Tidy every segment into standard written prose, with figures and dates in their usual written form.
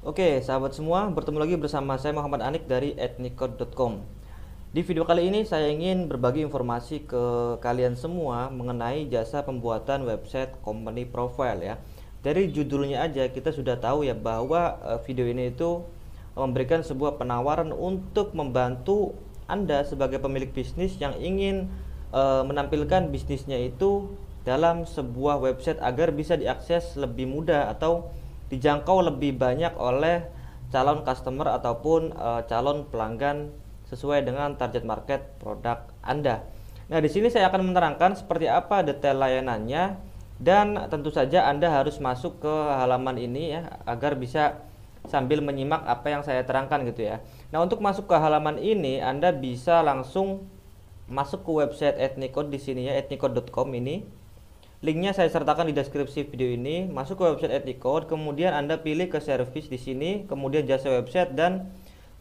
Oke, sahabat semua, bertemu lagi bersama saya Muhammad Anik dari etnicode.com. Di video kali ini saya ingin berbagi informasi ke kalian semua mengenai jasa pembuatan website company profile ya. Dari judulnya aja kita sudah tahu ya bahwa video ini itu memberikan sebuah penawaran untuk membantu Anda sebagai pemilik bisnis yang ingin menampilkan bisnisnya itu dalam sebuah website agar bisa diakses lebih mudah atau dijangkau lebih banyak oleh calon customer ataupun calon pelanggan sesuai dengan target market produk Anda. Nah, di sini saya akan menerangkan seperti apa detail layanannya dan tentu saja Anda harus masuk ke halaman ini ya agar bisa sambil menyimak apa yang saya terangkan gitu ya. Nah, untuk masuk ke halaman ini Anda bisa langsung masuk ke website Etnicode di sini ya, etnicode.com ini. Linknya saya sertakan di deskripsi video ini. Masuk ke website Etnicode, kemudian Anda pilih ke service di sini, kemudian jasa website dan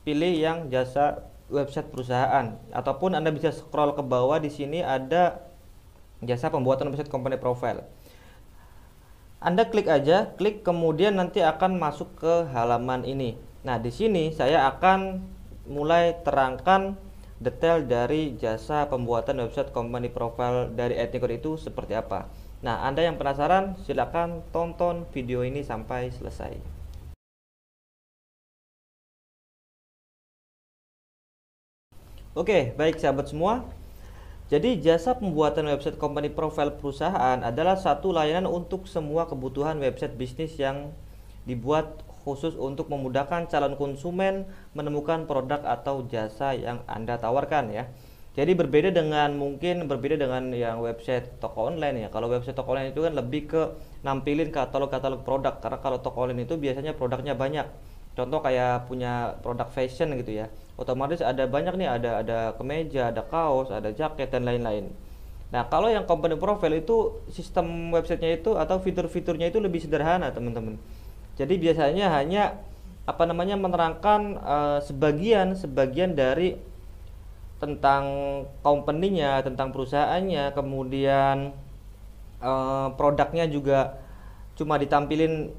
pilih yang jasa website perusahaan. Ataupun Anda bisa scroll ke bawah di sini ada jasa pembuatan website company profile. Anda klik aja, klik kemudian nanti akan masuk ke halaman ini. Nah, di sini saya akan mulai terangkan detail dari jasa pembuatan website company profile dari Etnicode itu seperti apa. Nah, Anda yang penasaran silakan tonton video ini sampai selesai. Oke, baik sahabat semua. Jadi jasa pembuatan website company profile perusahaan adalah satu layanan untuk semua kebutuhan website bisnis yang dibuat khusus untuk memudahkan calon konsumen menemukan produk atau jasa yang Anda tawarkan ya. Jadi berbeda dengan yang website toko online ya. Kalau website toko online itu kan lebih ke nampilin katalog-katalog produk, karena kalau toko online itu biasanya produknya banyak. Contoh kayak punya produk fashion gitu ya. Otomatis ada banyak nih, ada kemeja, ada kaos, ada jaket dan lain-lain. Nah, kalau yang company profile itu sistem websitenya itu atau fitur-fiturnya itu lebih sederhana, teman-teman. Jadi biasanya hanya menerangkan sebagian dari tentang company-nya, tentang perusahaannya, kemudian produknya juga cuma ditampilin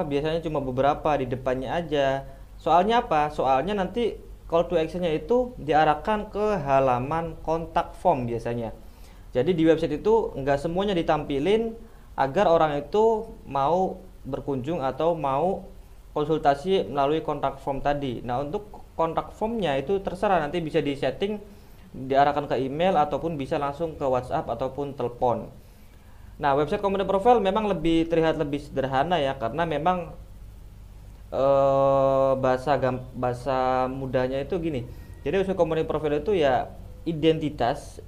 biasanya cuma beberapa di depannya aja. Soalnya apa? Soalnya nanti call to action-nya itu diarahkan ke halaman kontak form biasanya. Jadi di website itu nggak semuanya ditampilin agar orang itu mau berkunjung atau mau konsultasi melalui kontak form tadi. Nah, untuk kontak formnya itu terserah, nanti bisa di setting diarahkan ke email ataupun bisa langsung ke WhatsApp ataupun telepon. Nah, website company profile memang terlihat lebih sederhana ya, karena memang bahasa mudahnya itu gini. Jadi website company profile itu ya identitas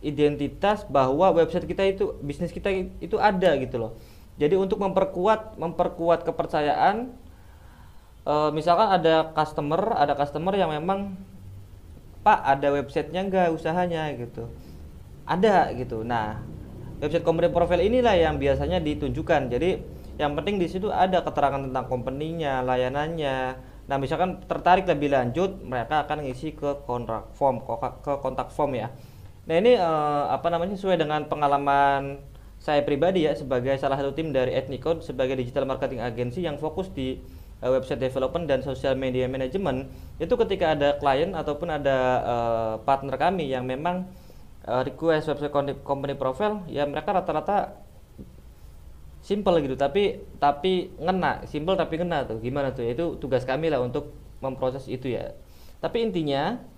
bahwa website kita itu, bisnis kita itu ada gitu loh. Jadi untuk memperkuat kepercayaan, misalkan ada customer yang memang, Pak, ada websitenya nggak usahanya gitu, ada gitu. Nah, website company profile inilah yang biasanya ditunjukkan. Jadi yang penting di situ ada keterangan tentang company-nya, layanannya. Nah, misalkan tertarik lebih lanjut, mereka akan ngisi ke kontak form ya. Nah, ini sesuai dengan pengalaman saya pribadi ya, sebagai salah satu tim dari Etnicode sebagai digital marketing agency yang fokus di website development dan social media management. Itu ketika ada klien ataupun ada partner kami yang memang request website company profile, ya mereka rata-rata simple gitu, tapi ngena, simple tapi ngena tuh. Gimana tuh? Itu tugas kami lah untuk memproses itu ya. Tapi intinya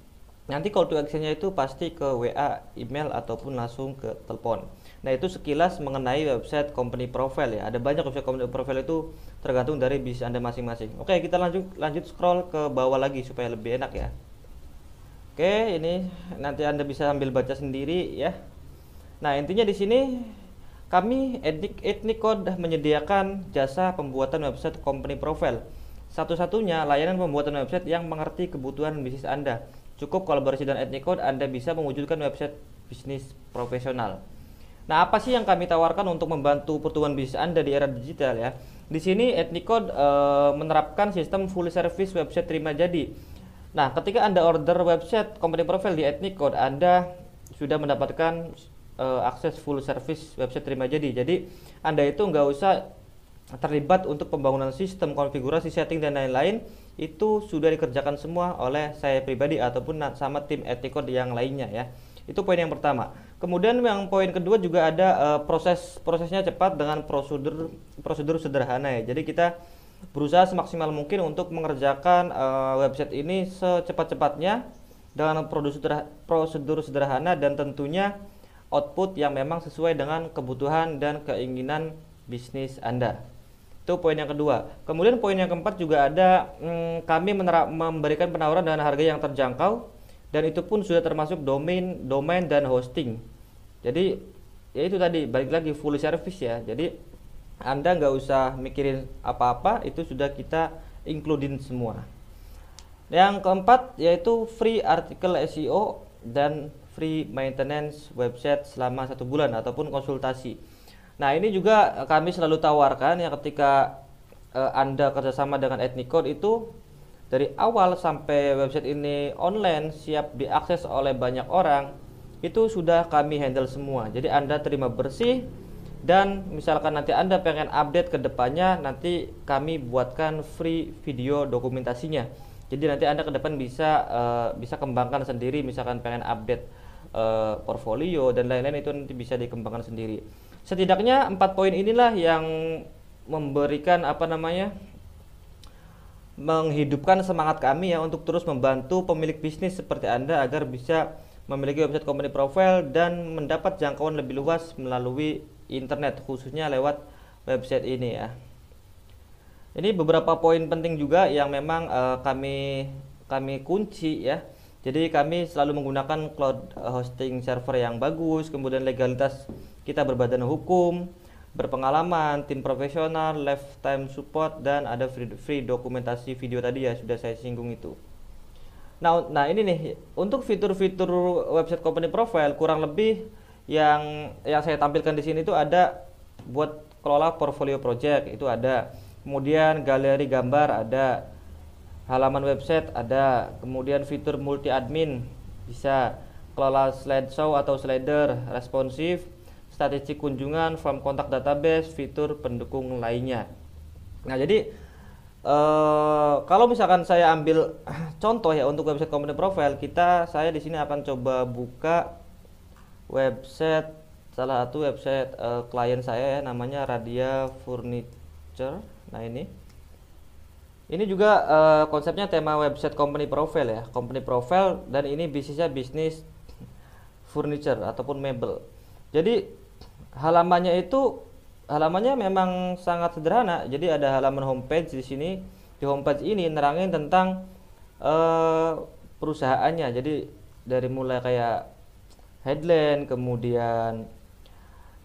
nanti call to action-nya itu pasti ke WA, email ataupun langsung ke telepon. Nah, itu sekilas mengenai website company profile ya. Ada banyak website company profile itu tergantung dari bisnis Anda masing-masing. Oke, kita lanjut scroll ke bawah lagi supaya lebih enak ya. Oke, ini nanti Anda bisa sambil baca sendiri ya. Nah, intinya di sini kami Etnicode menyediakan jasa pembuatan website company profile. Satu-satunya layanan pembuatan website yang mengerti kebutuhan bisnis Anda. Cukup kolaborasi dengan Etnicode, Anda bisa mewujudkan website bisnis profesional. Nah, apa sih yang kami tawarkan untuk membantu pertumbuhan bisnis Anda di era digital ya? Di sini Etnicode menerapkan sistem full service website terima jadi. Nah, ketika Anda order website company profile di Etnicode, Anda sudah mendapatkan akses full service website terima jadi. Jadi Anda itu nggak usah terlibat untuk pembangunan sistem, konfigurasi, setting dan lain-lain itu sudah dikerjakan semua oleh saya pribadi ataupun sama tim Ethicode yang lainnya ya. Itu poin yang pertama. Kemudian yang poin kedua juga ada prosesnya cepat dengan prosedur sederhana ya. Jadi kita berusaha semaksimal mungkin untuk mengerjakan website ini secepat-cepatnya dengan prosedur sederhana dan tentunya output yang memang sesuai dengan kebutuhan dan keinginan bisnis Anda. Itu poin yang kedua. Kemudian poin yang keempat juga ada kami memberikan penawaran dengan harga yang terjangkau dan itu pun sudah termasuk domain dan hosting. Jadi ya itu tadi balik lagi full service ya. Jadi Anda nggak usah mikirin apa-apa, itu sudah kita includein semua. Yang keempat yaitu free artikel SEO dan free maintenance website selama 1 bulan ataupun konsultasi. Nah ini juga kami selalu tawarkan ya ketika Anda kerjasama dengan Ethicode itu dari awal sampai website ini online siap diakses oleh banyak orang itu sudah kami handle semua. Jadi Anda terima bersih dan misalkan nanti Anda pengen update ke depannya nanti kami buatkan free video dokumentasinya. Jadi nanti Anda ke depan bisa kembangkan sendiri misalkan pengen update portfolio dan lain-lain itu nanti bisa dikembangkan sendiri. Setidaknya 4 poin inilah yang memberikan menghidupkan semangat kami ya untuk terus membantu pemilik bisnis seperti Anda agar bisa memiliki website company profile dan mendapat jangkauan lebih luas melalui internet khususnya lewat website ini ya. Ini beberapa poin penting juga yang memang kami kunci ya. Jadi kami selalu menggunakan cloud hosting server yang bagus, kemudian legalitas kita berbadan hukum, berpengalaman, tim profesional, lifetime support, dan ada free dokumentasi video tadi ya sudah saya singgung itu. Nah ini nih untuk fitur-fitur website company profile kurang lebih yang saya tampilkan di sini itu ada buat kelola portfolio project itu ada, kemudian galeri gambar ada, halaman website ada, kemudian fitur multi admin bisa, kelola slideshow atau slider responsif, statistik kunjungan, form kontak database, fitur pendukung lainnya. Nah jadi kalau misalkan saya ambil contoh ya untuk website company profile saya di sini akan coba buka website salah satu website klien saya ya, namanya Radia Furniture. Nah ini juga konsepnya tema website company profile ya, company profile, dan ini bisnisnya bisnis furniture ataupun mebel. Jadi halamannya memang sangat sederhana. Jadi ada halaman homepage di sini. Di homepage ini nerangin tentang perusahaannya. Jadi dari mulai kayak headline, kemudian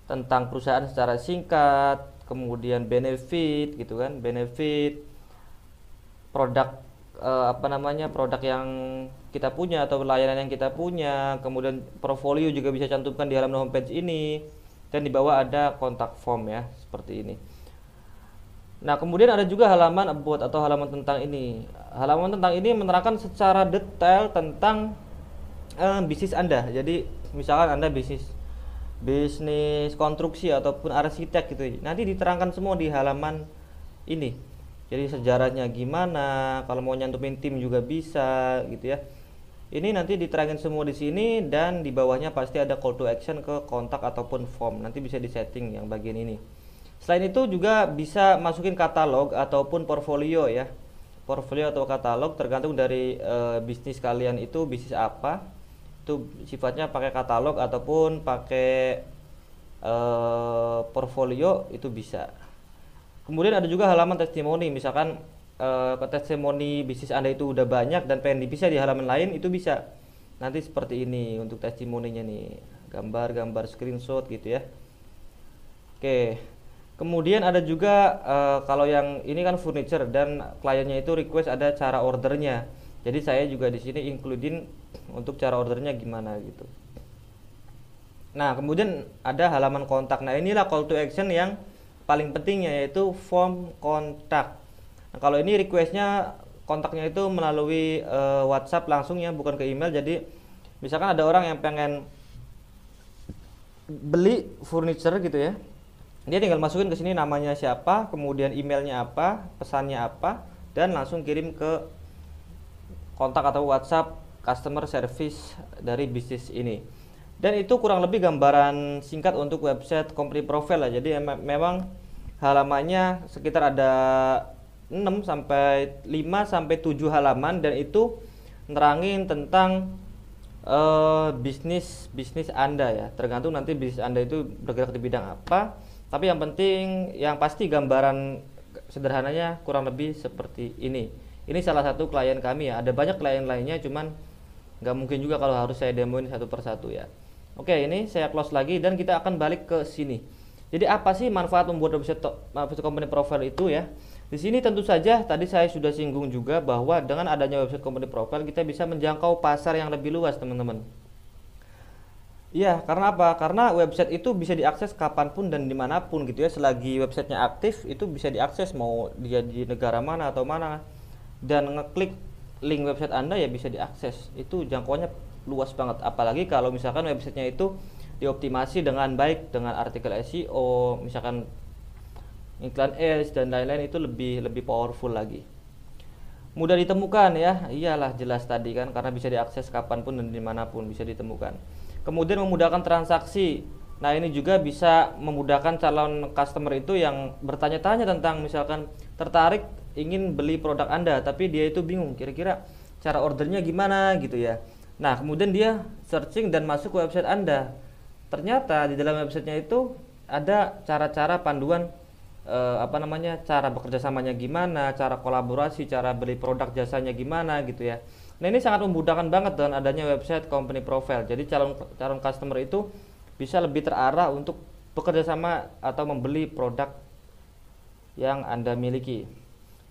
tentang perusahaan secara singkat, kemudian benefit gitu kan, benefit produk produk yang kita punya atau layanan yang kita punya, kemudian portfolio juga bisa cantumkan di halaman homepage ini, dan di bawah ada kontak form ya seperti ini. Nah kemudian ada juga halaman about atau halaman tentang ini. Halaman tentang ini menerangkan secara detail tentang bisnis Anda. Jadi misalkan Anda bisnis konstruksi ataupun arsitek gitu, nanti diterangkan semua di halaman ini. Jadi sejarahnya gimana, kalau mau nyantumin tim juga bisa gitu ya. Ini nanti diterangin semua di sini dan di bawahnya pasti ada call to action ke kontak ataupun form. Nanti bisa disetting yang bagian ini. Selain itu juga bisa masukin katalog ataupun portfolio ya. Portfolio atau katalog tergantung dari bisnis kalian itu bisnis apa. Itu sifatnya pakai katalog ataupun pakai portfolio itu bisa. Kemudian ada juga halaman testimoni, misalkan testimoni bisnis Anda itu udah banyak dan pengen dipisah di halaman lain itu bisa. Nanti seperti ini untuk testimoninya nih, gambar screenshot gitu ya. Oke. Kemudian ada juga kalau yang ini kan furniture dan kliennya itu request ada cara ordernya. Jadi saya juga di sini includein untuk cara ordernya gimana gitu. Nah, kemudian ada halaman kontak. Nah, inilah call to action yang paling pentingnya yaitu form kontak. Nah, kalau ini requestnya kontaknya itu melalui WhatsApp langsung ya, bukan ke email. Jadi misalkan ada orang yang pengen beli furniture gitu ya, Dia tinggal masukin ke sini namanya siapa, kemudian emailnya apa, pesannya apa, dan langsung kirim ke kontak atau WhatsApp customer service dari bisnis ini. Dan itu kurang lebih gambaran singkat untuk website company profile lah. Jadi memang halamannya sekitar ada 6 sampai 5 sampai 7 halaman, dan itu nerangin tentang bisnis Anda ya. Tergantung nanti bisnis Anda itu bergerak di bidang apa. Tapi yang penting, yang pasti gambaran sederhananya kurang lebih seperti ini. Ini salah satu klien kami ya. Ada banyak klien lainnya, cuman nggak mungkin juga kalau harus saya demoin satu persatu ya. Oke, ini saya close lagi dan kita akan balik ke sini. Jadi apa sih manfaat membuat website company profile itu ya? Di sini tentu saja tadi saya sudah singgung juga bahwa dengan adanya website company profile kita bisa menjangkau pasar yang lebih luas, teman-teman. Iya, karena apa? Karena website itu bisa diakses kapanpun dan dimanapun gitu ya. Selagi websitenya aktif, itu bisa diakses mau dia di negara mana atau mana. Dan ngeklik link website Anda ya bisa diakses. Itu jangkauannya luas banget. Apalagi kalau misalkan websitenya itu dioptimasi dengan baik dengan artikel SEO, misalkan iklan ads dan lain-lain, itu lebih powerful lagi. Mudah ditemukan ya, iyalah jelas tadi kan, karena bisa diakses kapanpun dan dimanapun bisa ditemukan. Kemudian memudahkan transaksi. Nah ini juga bisa memudahkan calon customer itu yang bertanya-tanya tentang misalkan tertarik ingin beli produk Anda, tapi dia itu bingung kira-kira cara ordernya gimana gitu ya. Nah kemudian dia searching dan masuk ke website Anda. Ternyata di dalam websitenya itu ada cara-cara panduan cara bekerja samanya gimana, cara kolaborasi, cara beli produk jasanya gimana gitu ya. Nah ini sangat memudahkan banget dengan adanya website company profile. Jadi calon customer itu bisa lebih terarah untuk bekerja sama atau membeli produk yang Anda miliki.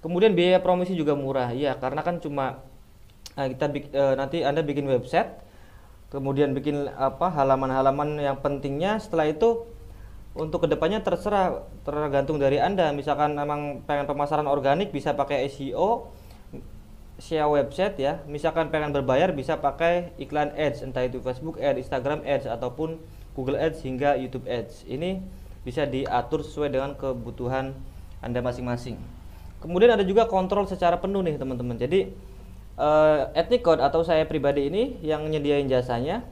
Kemudian biaya promosi juga murah, ya karena kan cuma nanti Anda bikin website, kemudian bikin halaman-halaman yang pentingnya. Setelah itu untuk kedepannya tergantung dari Anda. Misalkan memang pengen pemasaran organik bisa pakai SEO, SEO website ya. Misalkan pengen berbayar bisa pakai iklan ads, entah itu Facebook ads, Instagram ads, ataupun Google ads hingga YouTube ads. Ini bisa diatur sesuai dengan kebutuhan Anda masing-masing. Kemudian ada juga kontrol secara penuh nih teman-teman. Jadi Ethnic Code atau saya pribadi ini yang nyediain jasanya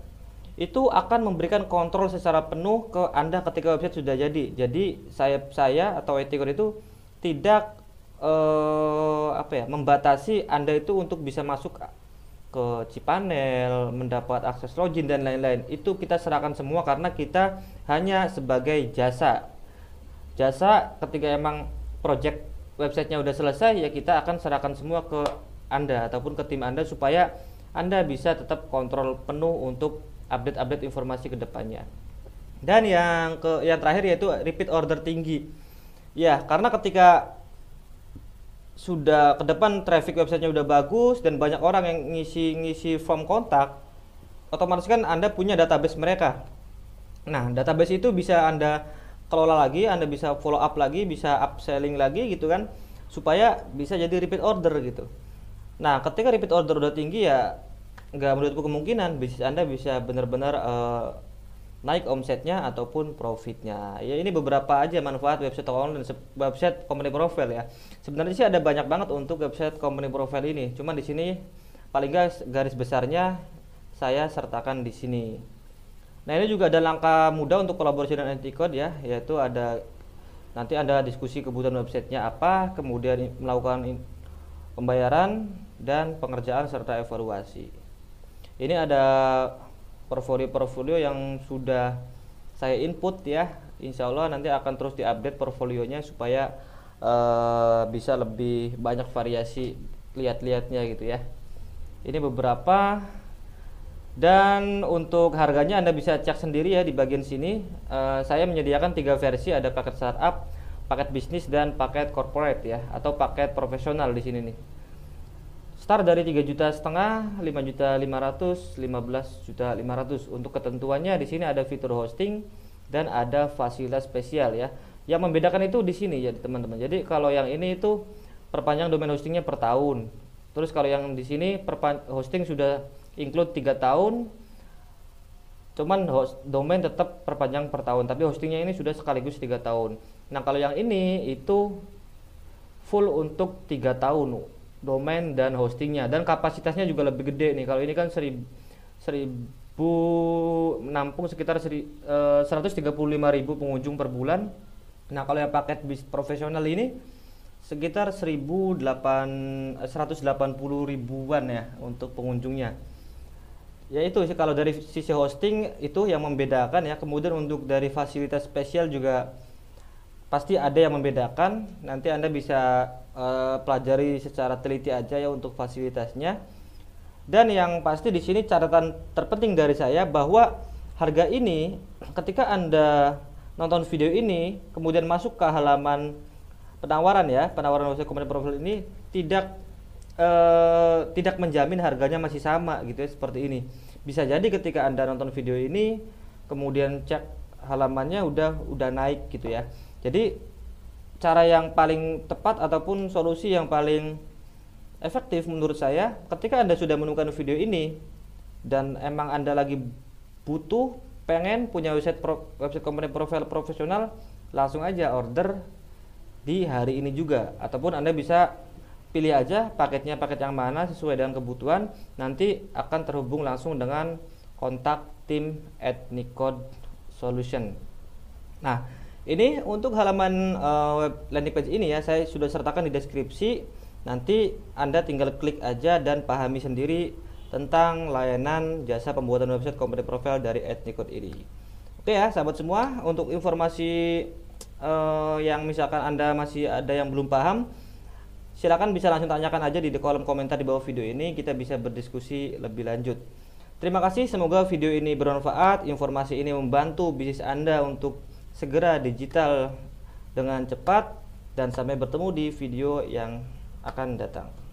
itu akan memberikan kontrol secara penuh ke Anda ketika website sudah jadi. Jadi saya atau Ethnic Code itu tidak membatasi Anda itu untuk bisa masuk ke cPanel, mendapat akses login dan lain-lain. Itu kita serahkan semua karena kita hanya sebagai jasa. Jasa ketika emang project websitenya udah selesai ya kita akan serahkan semua ke Anda ataupun ke tim Anda supaya Anda bisa tetap kontrol penuh untuk update informasi ke depannya. Dan yang terakhir yaitu repeat order tinggi. Ya, karena ketika sudah ke depan traffic websitenya udah bagus dan banyak orang yang ngisi form kontak, otomatis kan Anda punya database mereka. Nah, database itu bisa Anda kelola lagi, Anda bisa follow up lagi, bisa upselling lagi gitu kan, supaya bisa jadi repeat order gitu. Nah, ketika repeat order udah tinggi ya nggak menutup kemungkinan bisnis Anda bisa benar-benar naik omsetnya ataupun profitnya. Ya ini beberapa aja manfaat website online, website company profile ya. Sebenarnya sih ada banyak banget untuk website company profile ini. Cuman di sini paling nggak garis besarnya saya sertakan di sini. Nah ini juga ada langkah mudah untuk kolaborasi dengan Ethnic Code ya, yaitu ada nanti Anda diskusi kebutuhan websitenya apa, kemudian melakukan pembayaran dan pengerjaan serta evaluasi. Ini ada portfolio yang sudah saya input ya. Insya Allah nanti akan terus diupdate portfolionya supaya bisa lebih banyak variasi lihat-lihatnya gitu ya. Ini beberapa. Dan untuk harganya Anda bisa cek sendiri ya di bagian sini. Saya menyediakan 3 versi, ada paket startup, paket bisnis dan paket corporate ya, atau paket profesional di sini nih. Start dari 3,5 juta, 5.500.000, 15.500.000. Untuk ketentuannya di sini ada fitur hosting dan ada fasilitas spesial ya. Yang membedakan itu di sini ya teman-teman. Jadi kalau yang ini itu perpanjang domain hostingnya per tahun. Terus kalau yang di sini hosting sudah include 3 tahun, Cuman domain tetap perpanjang per tahun, tapi hostingnya ini sudah sekaligus 3 tahun. Nah kalau yang ini itu full untuk 3 tahun domain dan hostingnya, dan kapasitasnya juga lebih gede nih. Kalau ini kan 1000 menampung sekitar 135.000 pengunjung per bulan. Nah kalau yang paket bis profesional ini sekitar 180 ribuan ya untuk pengunjungnya. Ya itu sih kalau dari sisi hosting itu yang membedakan ya. Kemudian untuk dari fasilitas spesial juga pasti ada yang membedakan. Nanti Anda bisa pelajari secara teliti aja ya untuk fasilitasnya. Dan yang pasti di sini catatan terpenting dari saya bahwa harga ini ketika Anda nonton video ini kemudian masuk ke halaman penawaran ya, penawaran website company profile ini tidak menjamin harganya masih sama gitu ya, seperti ini. Bisa jadi ketika Anda nonton video ini kemudian cek halamannya udah naik gitu ya. Jadi cara yang paling tepat ataupun solusi yang paling efektif menurut saya, ketika Anda sudah menemukan video ini dan emang Anda lagi butuh pengen punya website company profile profesional, langsung aja order di hari ini juga, ataupun Anda bisa pilih aja paketnya paket yang mana sesuai dengan kebutuhan, nanti akan terhubung langsung dengan kontak tim @Nicode Solution. Nah ini untuk halaman web landing page ini ya, saya sudah sertakan di deskripsi, nanti Anda tinggal klik aja dan pahami sendiri tentang layanan jasa pembuatan website company profile dari @Nicode ini. Oke ya sahabat semua, untuk informasi yang misalkan Anda masih ada yang belum paham, silakan bisa langsung tanyakan aja di kolom komentar di bawah video ini, kita bisa berdiskusi lebih lanjut. Terima kasih, semoga video ini bermanfaat, informasi ini membantu bisnis Anda untuk segera digital dengan cepat, dan sampai bertemu di video yang akan datang.